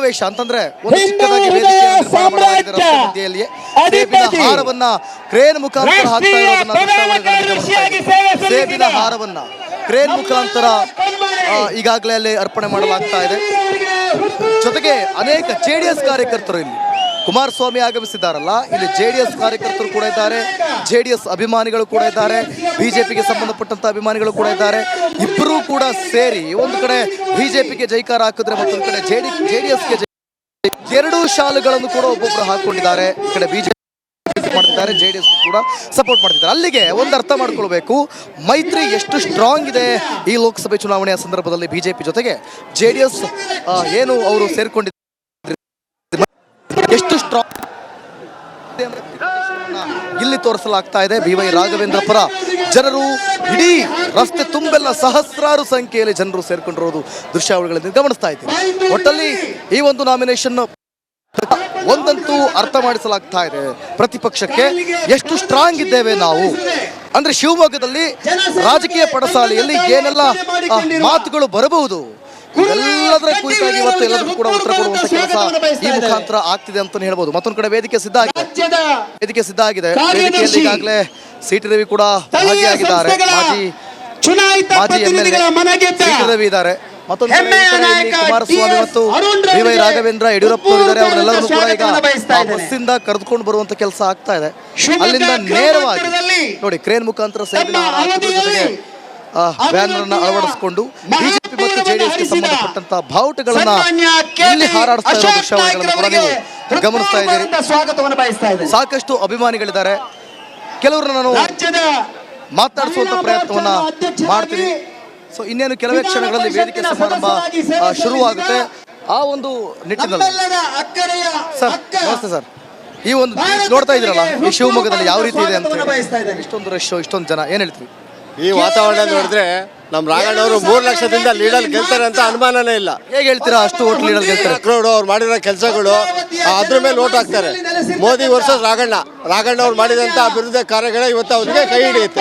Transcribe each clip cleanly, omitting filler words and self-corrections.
ಸಮಾವೇಶ ಅಂತಂದ್ರೆ ಒಂದು ಚಿಕ್ಕದಾಗಿ ವೇದಿಕೆಯನ್ನು ನಿರ್ಮಾಣ ಮಾಡಲಾಗಿದೆ ರಸ್ತೆ ಮಧ್ಯೆಯಲ್ಲಿಯೇ ಸೇಬಿನ ಹಾರವನ್ನ ಕ್ರೇನ್ ಮುಖಾಂತರ ಹಾಕ್ತಾ ಇರೋದನ್ನ ಸೇಬಿನ ಹಾರವನ್ನ ಕ್ರೇನ್ ಮುಖಾಂತರ ಈಗಾಗಲೇ ಅಲ್ಲಿ ಅರ್ಪಣೆ ಮಾಡಲಾಗ್ತಾ ಇದೆ. ಜೊತೆಗೆ ಅನೇಕ JDS ಕಾರ್ಯಕರ್ತರು ಇಲ್ಲಿ ಕುಮಾರಸ್ವಾಮಿ ಆಗಮಿಸಿದ್ದಾರಲ್ಲ, ಇಲ್ಲಿ JDS ಕಾರ್ಯಕರ್ತರು ಕೂಡ ಇದ್ದಾರೆ, JDS ಅಭಿಮಾನಿಗಳು ಕೂಡ ಇದ್ದಾರೆ, ಬಿಜೆಪಿಗೆ ಸಂಬಂಧಪಟ್ಟಂತ ಅಭಿಮಾನಿಗಳು ಕೂಡ ಇದ್ದಾರೆ. ಇಬ್ಬರೂ ಕೂಡ ಸೇರಿ ಒಂದು ಕಡೆ ಬಿಜೆಪಿಗೆ ಜೈಕಾರ ಹಾಕಿದ್ರೆ ಮತ್ತೊಂದು ಕಡೆ JDSಗೆ ಎರಡೂ ಶಾಲೆಗಳನ್ನು ಕೂಡ ಒಬ್ಬೊಬ್ಬರು ಹಾಕೊಂಡಿದ್ದಾರೆ. ಈ ಕಡೆ ಬಿಜೆಪಿ ಮಾಡ್ತಿದ್ದಾರೆ, JDS ಕೂಡ ಸಪೋರ್ಟ್ ಮಾಡ್ತಿದ್ದಾರೆ. ಅಲ್ಲಿಗೆ ಒಂದು ಅರ್ಥ ಮಾಡ್ಕೊಳ್ಬೇಕು, ಮೈತ್ರಿ ಎಷ್ಟು ಸ್ಟ್ರಾಂಗ್ ಇದೆ ಈ ಲೋಕಸಭೆ ಚುನಾವಣೆಯ ಸಂದರ್ಭದಲ್ಲಿ ಬಿಜೆಪಿ ಜೊತೆಗೆ JDS ಏನು ಅವರು ಸೇರ್ಕೊಂಡಿದ್ದಾರೆ ಎಷ್ಟು ಸ್ಟ್ರಾಂಗ್ ಇಲ್ಲಿ ತೋರಿಸಲಾಗ್ತಾ ಇದೆ. BY ರಾಘವೇಂದ್ರ ಪರ ಜನರು ಇಡೀ ರಸ್ತೆ ತುಂಬೆಲ್ಲ ಸಹಸ್ರಾರು ಸಂಖ್ಯೆಯಲ್ಲಿ ಜನರು ಸೇರ್ಕೊಂಡಿರೋದು ದೃಶ್ಯಾವಳಿಗಳಿಂದ ಗಮನಿಸ್ತಾ ಇದ್ದೀವಿ. ಒಟ್ಟಲ್ಲಿ ಈ ಒಂದು ನಾಮಿನೇಷನ್ ಒಂದಂತೂ ಅರ್ಥ ಮಾಡಿಸಲಾಗ್ತಾ ಇದೆ, ಪ್ರತಿಪಕ್ಷಕ್ಕೆ ಎಷ್ಟು ಸ್ಟ್ರಾಂಗ್ ಇದ್ದೇವೆ ನಾವು ಅಂದ್ರೆ ಶಿವಮೊಗ್ಗದಲ್ಲಿ ರಾಜಕೀಯ ಪಡಸಾಲೆಯಲ್ಲಿ ಏನೆಲ್ಲ ಮಾತುಗಳು ಬರಬಹುದು ಎಲ್ಲದರ ಕುರಿತಾಗಿ ಇವತ್ತು ಎಲ್ಲದಕ್ಕೂ ಕೂಡ ಉತ್ತರ ಕೊಡುವಂತ ಕೆಲಸ ಈ ಮುಖಾಂತರ ಆಗ್ತಿದೆ ಅಂತ ಹೇಳ್ಬೋದು. ಮತ್ತೊಂದು ಕಡೆ ವೇದಿಕೆ ಸಿದ್ಧ ಆಗಿದೆ. ವೇದಿಕೆಯಲ್ಲಿ ಈಗಾಗಲೇ CT ರವಿ ಕೂಡ ಭಾಗಿಯಾಗಿದ್ದಾರೆ, ಮಾಜಿ MLA CT ರವಿ ಇದ್ದಾರೆ. ಮತ್ತೊಂದು ಕುಮಾರಸ್ವಾಮಿ ಮತ್ತು BY ರಾಘವೇಂದ್ರ ಯಡಿಯೂರಪ್ಪನವರು ಇದ್ದಾರೆ. ಅವರೆಲ್ಲರೂ ಕೂಡ ಈಗ ಬಸ್ಸಿಂದ ಕರೆದುಕೊಂಡು ಬರುವಂತ ಕೆಲಸ ಆಗ್ತಾ ಇದೆ. ಅಲ್ಲಿಂದ ನೇರವಾಗಿ ನೋಡಿ ಕ್ರೇನ್ ಮುಖಾಂತರ ಸೇಬಿನ ಜೊತೆಗೆ ಬ್ಯಾನರ್ ಅನ್ನು ಅಳವಡಿಸಿಕೊಂಡು ಬಿಜೆಪಿ ಮತ್ತು JDSಗೆ ಸಂಬಂಧಪಟ್ಟಂತ ಬಾವುಟಗಳನ್ನ ಇಲ್ಲಿ ಹಾರಾಡಿಸ್ತಾ ಇರೋ ದೃಶ್ಯಾವಳಿಗಳನ್ನು ಕೂಡ ನೀವು ಗಮನಿಸ್ತಾ ಇದ್ದೀರಿ. ಸಾಕಷ್ಟು ಅಭಿಮಾನಿಗಳಿದ್ದಾರೆ. ಕೆಲವರು ನಾನು ಮಾತನಾಡಿಸುವಂತ ಪ್ರಯತ್ನವನ್ನ ಮಾಡ್ತೀನಿ. ಸೊ ಇನ್ನೇನು ಕೆಲವೇ ಕ್ಷಣಗಳಲ್ಲಿ ವೇದಿಕೆ ಸಮಾರಂಭ ಶುರುವಾಗುತ್ತೆ. ಆ ಒಂದು ನಿಟ್ಟಿನಲ್ಲಿ ಸರ್ ನಮಸ್ತೆ ಸರ್, ಈ ಒಂದು ನೋಡ್ತಾ ಇದ್ದೀರಲ್ಲ ಈ ಶಿವಮೊಗ್ಗದಲ್ಲಿ ಯಾವ ರೀತಿ ಇದೆ ಅಂತ, ಇಷ್ಟೊಂದು ರಶ್, ಇಷ್ಟೊಂದು ಜನ, ಏನ್ ಹೇಳ್ತೀವಿ? ಈ ವಾತಾವರಣ ನೋಡಿದ್ರೆ ನಮ್ಮ ರಾಘಣ್ಣವರು 3 ಲಕ್ಷದಿಂದ ಲೀಡಲ್ಲಿ ಗೆಲ್ತಾರೆ ಅಂತ ಅನುಮಾನನೇ ಇಲ್ಲ. ಹೇಗೆ ಹೇಳ್ತೀರಾ ಅಷ್ಟು ಓಟ್ ಲೀಡಲ್ಲಿ ಗೆಲ್ತಾರೆ? ಅವ್ರು ಮಾಡಿರೋ ಕೆಲಸಗಳು ಅದ್ರ ಮೇಲೆ ಓಟ್ ಹಾಕ್ತಾರೆ. ಮೋದಿ ವರ್ಸಸ್ ರಾಘಣ್ಣ ಅವ್ರು ಮಾಡಿದಂತ ಅಭಿವೃದ್ಧಿ ಕಾರ್ಯಗಳೇ ಇವತ್ತು ಅವ್ರಿಗೆ ಕೈ ಹಿಡಿಯುತ್ತೆ.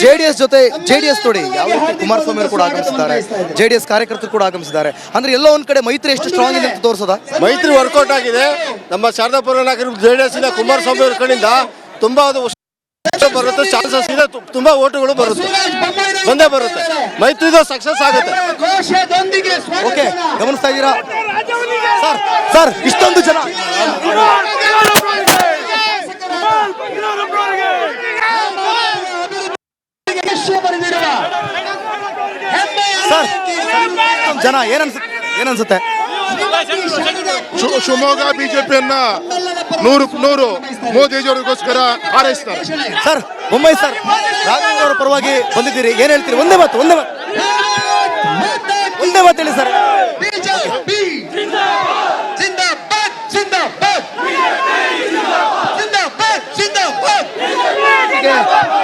JDS ಜೊತೆ JDS ನೋಡಿ ಯಾವ ರೀತಿ ಕುಮಾರಸ್ವಾಮಿ ಅವರು ಕೂಡ ಆಗಮಿಸಿದ್ದಾರೆ, JDS ಕಾರ್ಯಕರ್ತರು ಕೂಡ ಆಗಮಿಸಿದ್ದಾರೆ. ಅಂದ್ರೆ ಎಲ್ಲೋ ಒಂದ್ ಕಡೆ ಮೈತ್ರಿ ಎಷ್ಟು ಸ್ಟ್ರಾಂಗ್ ಇದೆ ಅಂತ ತೋರಿಸೋದ. ಮೈತ್ರಿ ವರ್ಕೌಟ್ ಆಗಿದೆ. ನಮ್ಮ ಶಾರದಾಪುರ ನಗರ JDS ಇಂದ ಕುಮಾರಸ್ವಾಮಿ ಅವ್ರ ಕಡೆಯಿಂದ ತುಂಬಾ ಬರುತ್ತೆ, ಚಾನ್ಸಸ್ ಇದೆ, ತುಂಬಾ ಓಟುಗಳು ಬಂದೇ ಬರುತ್ತೆ. ಮೈತ್ರಿದು ಸಕ್ಸಸ್ ಆಗುತ್ತೆ. ಓಕೆ, ಗಮನಿಸ್ತಾ ಇದ್ದೀರಾ ಸರ್ ಇಷ್ಟೊಂದು ಜನ ಸರ್ ಜನ ಏನನ್ಸುತ್ತೆ? ಶಿವಮೊಗ್ಗ ಬಿಜೆಪಿಯನ್ನ 100 ಮೋದಿಜಿಯವರಿಗೋಸ್ಕರ ಹಾರೈಸ್ತಾರೆ. ಸರ್ ಬೊಮ್ಮಾಯಿ ಸರ್ ರಾಘವೇಂದ್ರ ಅವರ ಪರವಾಗಿ ಬಂದಿದ್ದೀರಿ, ಏನ್ ಹೇಳ್ತೀರಿ? ಒಂದೇ ಮಾತು ಹೇಳಿ ಸರ್.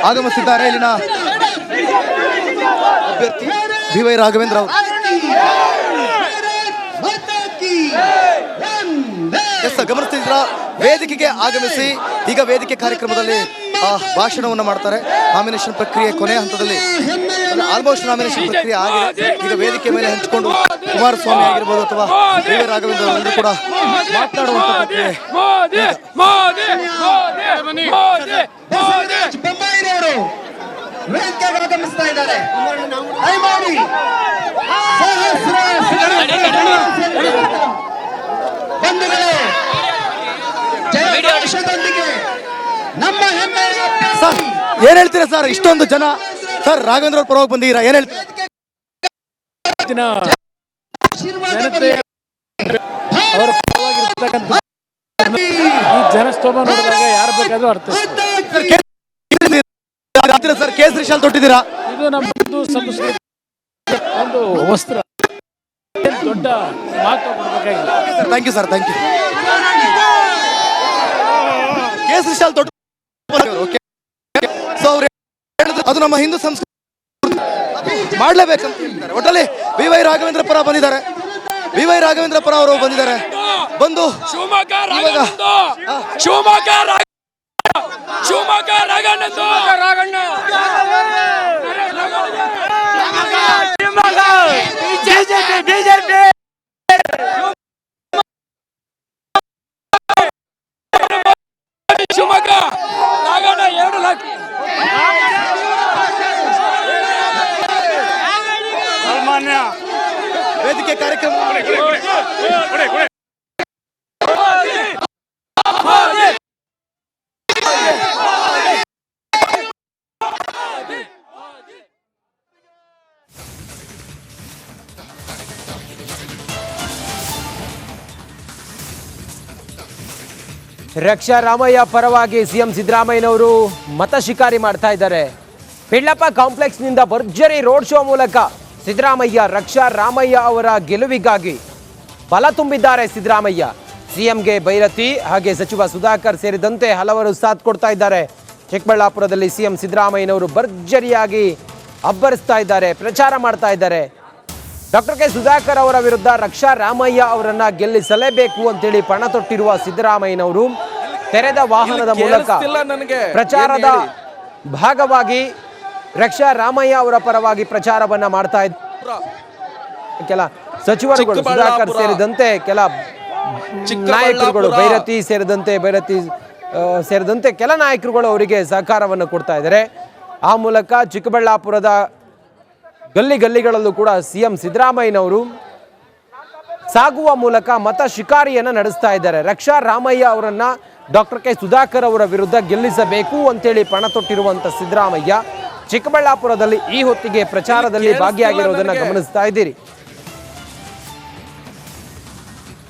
ಆಗಮಿಸಿದ್ದಾರೆ ಇಲ್ಲಿನ ಅಭ್ಯರ್ಥಿ BY ರಾಘವೇಂದ್ರ ಅವರು. ಗಮನಿಸ್ತಿದ್ರ ವೇದಿಕೆಗೆ ಆಗಮಿಸಿ ಈಗ ವೇದಿಕೆ ಕಾರ್ಯಕ್ರಮದಲ್ಲಿ ಭಾಷಣವನ್ನು ಮಾಡ್ತಾರೆ. ನಾಮಿನೇಷನ್ ಪ್ರಕ್ರಿಯೆ ಕೊನೆಯ ಹಂತದಲ್ಲಿ, ಆಲ್ಮೋಸ್ಟ್ ನಾಮಿನೇಷನ್ ಪ್ರಕ್ರಿಯೆ ಆಗಿದೆ. ಈಗ ವೇದಿಕೆ ಮೇಲೆ ಹಂಚಿಕೊಂಡು ಕುಮಾರಸ್ವಾಮಿ ಆಗಿರ್ಬೋದು ಅಥವಾ BY ರಾಘವೇಂದ್ರ ಅವರೆಲ್ಲರೂ ಕೂಡ ಮಾತನಾಡುವಂತ ಪ್ರಕ್ರಿಯೆ. ಸರ್ ಏನ್ ಹೇಳ್ತೀರಾ ಸರ್? ಇಷ್ಟೊಂದು ಜನ ಸರ್ ರಾಘವೇಂದ್ರ ಅವ್ರ ಪರವಾಗಿ ಬಂದಿದ್ದೀರಾ, ಏನ್ ಹೇಳ್ತೀರಾ? ಜನಸ್ತೋಮ ನೋಡಿದಾಗ ಯಾರು ಬೇಕಾದ್ರೂ ಅರ್ಥ ಸರ್. ಕೇಸರಿ ಶಾಲ್ ತೊಟ್ಟಿದ್ದೀರಾ, ಇದು ನಮ್ಮ ಹಿಂದೂ ಸಂಸ್ಕೃತಿ ಒಂದು ವಸ್ತ್ರ, ದೊಡ್ಡ ಮಾತು ಕೊಡಬೇಕಾಗಿಲ್ಲ. Thank you sir, thank you. ಕೇಸರಿ ಶಾಲ್ ತೊಟ್ಟು ಅದು ನಮ್ಮ ಹಿಂದೂ ಸಂಸ್ಕೃತಿ ಮಾಡ್ಲೇಬೇಕಂತ ಹೇಳಿದ್ದಾರೆ. ಒಟ್ಟಲ್ಲಿ BY ರಾಘವೇಂದ್ರ ಪರ ಬಂದಿದ್ದಾರೆ, BY ರಾಘವೇಂದ್ರ ಪರ ಅವರು ಬಂದಿದ್ದಾರೆ. ಬಂದು ಬಿಜೆಪಿ ವೇದಿಕೆ ಕಾರ್ಯಕ್ರಮ ರಕ್ಷಾ ರಾಮಯ್ಯ ಪರವಾಗಿ ಸಿಎಂ ಸಿದ್ದರಾಮಯ್ಯನವರು ಮತ ಶಿಕಾರಿ ಮಾಡ್ತಾ ಇದ್ದಾರೆ. ಪಿಳ್ಳಪ್ಪ ಕಾಂಪ್ಲೆಕ್ಸ್ನಿಂದ ಭರ್ಜರಿ ರೋಡ್ ಶೋ ಮೂಲಕ ಸಿದ್ದರಾಮಯ್ಯ ರಕ್ಷಾ ರಾಮಯ್ಯ ಅವರ ಗೆಲುವಿಗಾಗಿ ಬಲ ತುಂಬಿದ್ದಾರೆ. ಸಿದ್ದರಾಮಯ್ಯ ಸಿಎಂಗೆ ಬೈರತಿ ಹಾಗೆ ಸಚಿವ ಸುಧಾಕರ್ ಸೇರಿದಂತೆ ಹಲವರು ಸಾಥ್ ಕೊಡ್ತಾ ಇದ್ದಾರೆ. ಚಿಕ್ಕಬಳ್ಳಾಪುರದಲ್ಲಿ ಸಿಎಂ ಸಿದ್ದರಾಮಯ್ಯನವರು ಭರ್ಜರಿಯಾಗಿ ಅಬ್ಬರಿಸ್ತಾ ಇದ್ದಾರೆ, ಪ್ರಚಾರ ಮಾಡ್ತಾ ಇದ್ದಾರೆ. ಡಾಕ್ಟರ್ ಕೆ ಸುಧಾಕರ್ ಅವರ ವಿರುದ್ಧ ರಕ್ಷಾ ರಾಮಯ್ಯ ಅವರನ್ನ ಗೆಲ್ಲಿಸಲೇಬೇಕು ಅಂತೇಳಿ ಪಣ ತೊಟ್ಟಿರುವ ಸಿದ್ದರಾಮಯ್ಯನವರು ತೆರೆದ ವಾಹನದ ಮೂಲಕ ಪ್ರಚಾರದ ಭಾಗವಾಗಿ ರಕ್ಷಾ ರಾಮಯ್ಯ ಅವರ ಪರವಾಗಿ ಪ್ರಚಾರವನ್ನ ಮಾಡ್ತಾ ಇದ್ದಾರೆ. ಕೆಲ ಸಚಿವರುಗಳು ಸುಧಾಕರ್ ಸೇರಿದಂತೆ ಕೆಲ ನಾಯಕರುಗಳು ಸೇರಿದಂತೆ ಕೆಲ ನಾಯಕರುಗಳು ಅವರಿಗೆ ಸಹಕಾರವನ್ನು ಕೊಡ್ತಾ ಇದ್ದಾರೆ. ಆ ಮೂಲಕ ಚಿಕ್ಕಬಳ್ಳಾಪುರದ ಗಲ್ಲಿಗಳಲ್ಲೂ ಕೂಡ ಸಿಎಂ ಸಿದ್ದರಾಮಯ್ಯನವರು ಸಾಗುವ ಮೂಲಕ ಮತ ಶಿಕಾರಿಯನ್ನು ನಡೆಸ್ತಾ ಇದ್ದಾರೆ. ರಕ್ಷಾ ರಾಮಯ್ಯ ಅವರನ್ನ ಡಾಕ್ಟರ್ ಕೆ ಸುಧಾಕರ್ ಅವರ ವಿರುದ್ಧ ಗೆಲ್ಲಿಸಬೇಕು ಅಂತೇಳಿ ಪಣ ತೊಟ್ಟಿರುವಂತ ಸಿದ್ದರಾಮಯ್ಯ ಚಿಕ್ಕಬಳ್ಳಾಪುರದಲ್ಲಿ ಈ ಹೊತ್ತಿಗೆ ಪ್ರಚಾರದಲ್ಲಿ ಭಾಗಿಯಾಗಿರುವುದನ್ನು ಗಮನಿಸ್ತಾ ಇದ್ದೀರಿ.